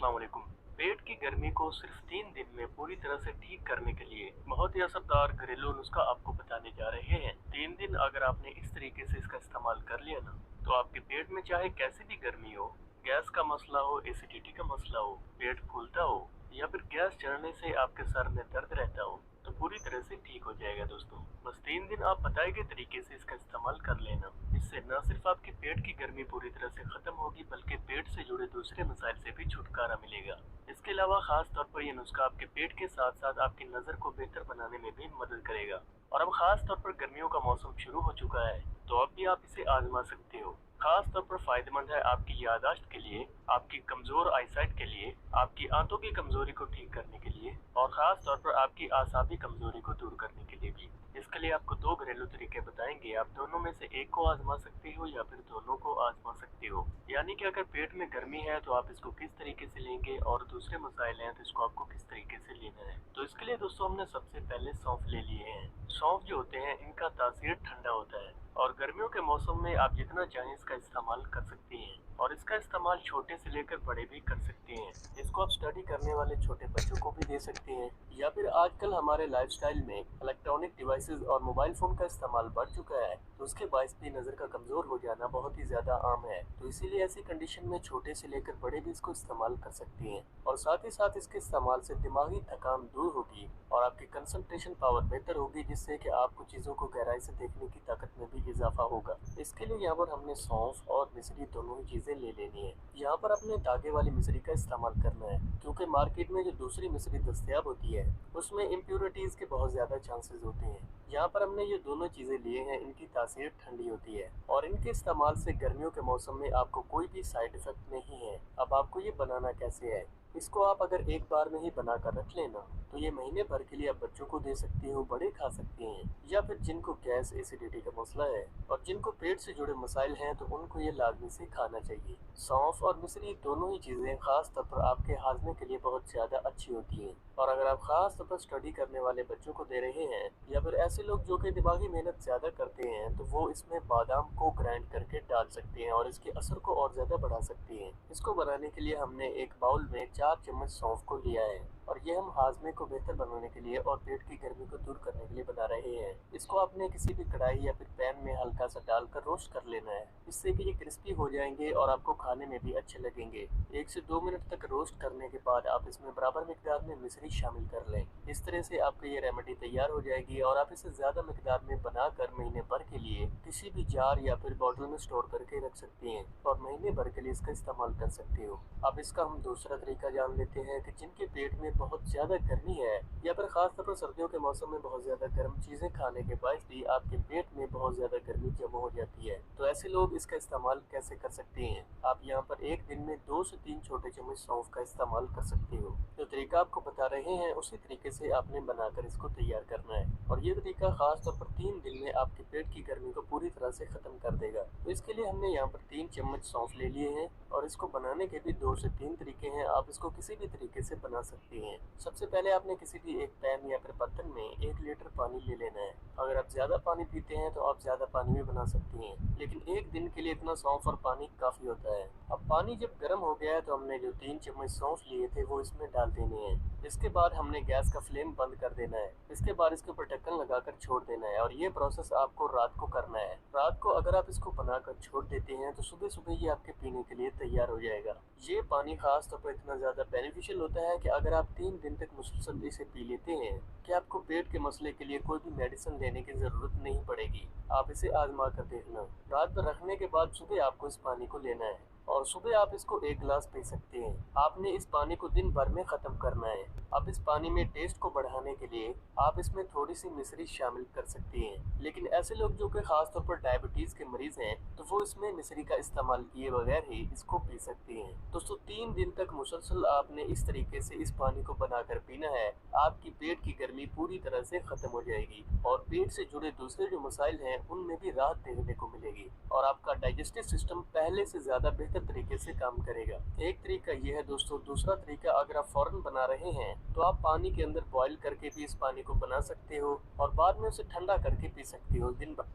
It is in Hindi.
अस्सलाम वालेकुम। पेट की गर्मी को सिर्फ 3 दिन में पूरी तरह से ठीक करने के लिए बहुत ही असरदार घरेलू नुस्खा आपको बताने जा रहे हैं। 3 दिन अगर आपने इस तरीके से इसका इस्तेमाल कर लिया ना, तो आपके पेट में चाहे कैसी भी गर्मी हो, गैस का मसला हो, एसिडिटी का मसला हो, पेट फूलता हो या फिर गैस चढ़ने से आपके सर में दर्द रहता हो, तो पूरी तरह से ठीक हो जाएगा दोस्तों। बस 3 दिन आप बताए गए तरीके से इसका इस्तेमाल कर लेना। इससे न सिर्फ आपके पेट की गर्मी पूरी तरह से खत्म होगी, बल्कि पेट से जुड़े दूसरे मसाइल से भी छुटकारा मिलेगा। इसके अलावा खास तौर पर यह नुस्खा आपके पेट के साथ साथ आपकी नजर को बेहतर बनाने में भी मदद करेगा। और अब खास तौर पर गर्मियों का मौसम शुरू हो चुका है, तो अब भी आप इसे आजमा सकते हो। खास तौर पर फायदेमंद है आपकी याददाश्त के लिए, आपकी कमजोर आईसाइट के लिए, आपकी आंतों की कमजोरी को ठीक करने के लिए और खास तौर पर आपकी आसाबी कमजोरी को दूर करने के लिए भी। इसके लिए आपको 2 घरेलू तरीके बताएंगे। आप दोनों में से एक को आजमा सकते हो या फिर दोनों को आजमा सकते हो। यानी कि अगर पेट में गर्मी है तो आप इसको किस तरीके से लेंगे और दूसरे मसाइल हैं तो इसको आपको किस तरीके से लेना है। तो इसके लिए दोस्तों हमने सबसे पहले सौंफ ले लिए हैं। सौंफ जो होते हैं इनका तासीर ठंडा होता है और गर्मियों के मौसम में आप जितना चाहें इसका इस्तेमाल कर सकते हैं और इसका इस्तेमाल छोटे से लेकर बड़े भी कर सकते हैं। इसको आप स्टडी करने वाले छोटे बच्चों को भी दे सकते हैं या फिर आजकल हमारे लाइफस्टाइल में इलेक्ट्रॉनिक डिवाइसेस और मोबाइल फोन का इस्तेमाल बढ़ चुका है, तो उसके बायस भी नजर का कमजोर हो जाना बहुत ही ज्यादा आम है। तो इसीलिए ऐसी कंडीशन में छोटे से लेकर बड़े भी इसको इस्तेमाल कर सकते हैं और साथ ही साथ इसके इस्तेमाल से दिमागी थकान दूर होगी और आपकी कंसंट्रेशन पावर बेहतर होगी, जिससे कि आपको चीजों को गहराई से देखने की ताकत में भी इजाफा होगा। इसके लिए यहाँ पर हमने सौंफ और मिश्री दोनों ही चीजें ले लेनी है। यहाँ पर अपने धागे वाली मिश्री का इस्तेमाल करना है, क्योंकि मार्केट में जो दूसरी मिश्री दस्तयाब होती है उसमें इम्प्योरिटीज के बहुत ज्यादा चांसेस होते हैं। यहाँ पर हमने ये दोनों चीजें लिए हैं, इनकी तासीर ठंडी होती है और इनके इस्तेमाल से गर्मियों के मौसम में आपको कोई भी साइड इफेक्ट नहीं है। अब आपको ये बनाना कैसे है, इसको आप अगर एक बार में ही बनाकर रख लेना तो ये महीने भर के लिए आप बच्चों को दे सकते हो, बड़े खा सकते हैं या फिर जिनको गैस एसिडिटी का मसला है और जिनको पेट से जुड़े मसाइल हैं तो उनको ये लाजमी से खाना चाहिए। सौंफ और मिश्री दोनों ही चीजें खास तौर पर आपके हाजमे के लिए बहुत ज्यादा अच्छी होती हैं और अगर आप खास तौर पर स्टडी करने वाले बच्चों को दे रहे हैं या फिर ऐसे लोग जो कि दिमागी मेहनत ज्यादा करते हैं तो वो इसमें बादाम को ग्राइंड करके डाल सकते हैं और इसके असर को और ज्यादा बढ़ा सकते हैं। इसको बनाने के लिए हमने एक बाउल में 4 चम्मच सौंफ को लिया है और ये हम हाजमे को बेहतर बनाने के लिए और पेट की गर्मी को दूर करने के लिए बना रहे हैं। इसको आपने किसी भी कढ़ाई या फिर पैन में हल्का सा डालकर रोस्ट कर लेना है, इससे कि ये क्रिस्पी हो जाएंगे और आपको खाने में भी अच्छे लगेंगे। 1 से 2 मिनट तक रोस्ट करने के बाद आप इसमें बराबर मिकदार में मिश्री शामिल कर लें। इस तरह से आपकी ये रेमेडी तैयार हो जाएगी और आप इसे ज्यादा मिकदार में बनाकर महीने भर के लिए किसी भी जार या फिर बोतल में स्टोर करके रख सकते हैं और महीने भर के लिए इसका इस्तेमाल कर सकते हो। अब इसका हम दूसरा तरीका जान लेते हैं कि जिनके पेट में बहुत ज्यादा गर्मी है या फिर खास तौर पर सर्दियों के मौसम में बहुत ज्यादा गर्म चीजें खाने के बायस भी आपके पेट में बहुत ज्यादा गर्मी जमा हो जाती है, तो ऐसे लोग इसका इस्तेमाल कैसे कर सकते हैं। आप यहाँ पर एक दिन में 2 से 3 छोटे चम्मच सौंफ का इस्तेमाल कर सकते हो। जो तरीका आपको बता रहे हैं उसी तरीके से आपने बनाकर इसको तैयार करना है और ये तरीका खास तौर पर 3 दिन में आपके पेट की गर्मी को पूरी तरह से खत्म कर देगा। तो इसके लिए हमने यहाँ पर 3 चम्मच सौंफ ले लिए हैं और इसको बनाने के भी 2 से 3 तरीके हैं। आप इसको किसी भी तरीके से बना सकते हैं। सबसे पहले आपने किसी भी एक पैन या फिर बर्तन में 1 लीटर पानी ले लेना है। अगर आप ज्यादा पानी पीते हैं तो आप ज्यादा पानी में बना सकते हैं, लेकिन एक दिन के लिए इतना सौंफ और पानी काफी होता है। अब पानी जब गर्म हो गया है तो हमने जो 3 चम्मच सौंफ लिए थे वो इसमें डाल देने हैं। इसके बाद हमने गैस का फ्लेम बंद कर देना है। इसके बाद इसके ऊपर ढक्कन लगाकर छोड़ देना है और ये प्रोसेस आपको रात को करना है। रात को अगर आप इसको बनाकर छोड़ देते हैं तो सुबह सुबह ये आपके पीने के लिए तैयार हो जाएगा। ये पानी खास तौर पर इतना ज्यादा बेनिफिशियल होता है कि अगर आप 3 दिन तक मुसलसल इसे पी लेते हैं कि आपको पेट के मसले के लिए कोई भी मेडिसिन लेने की जरूरत नहीं पड़ेगी। आप इसे आजमा कर देखना। रात भर रखने के बाद सुबह आपको इस पानी को लेना है और सुबह आप इसको 1 गिलास पी सकते हैं। आपने इस पानी को दिन भर में खत्म करना है। अब इस पानी में टेस्ट को बढ़ाने के लिए आप इसमें थोड़ी सी मिश्री शामिल कर सकते हैं, लेकिन ऐसे लोग जो कि खास तौर पर डायबिटीज के मरीज हैं तो वो इसमें मिश्री का इस्तेमाल किए बगैर ही इसको पी सकते हैं। दोस्तों 3 दिन तक मुसलसल आपने इस तरीके से इस पानी को बनाकर पीना है। आपकी पेट की गर्मी पूरी तरह से खत्म हो जाएगी और पेट से जुड़े दूसरे जो मसाइल हैं उनमें भी राहत देखने को मिलेगी और आपका डाइजेस्टिव सिस्टम पहले से ज्यादा बेहतर तरीके से काम करेगा। एक तरीका ये है दोस्तों। दूसरा तरीका, अगर आप फौरन बना रहे हैं तो आप पानी के अंदर बॉईल करके भी इस पानी को बना सकते हो और बाद में उसे ठंडा करके पी सकते हो दिन भर।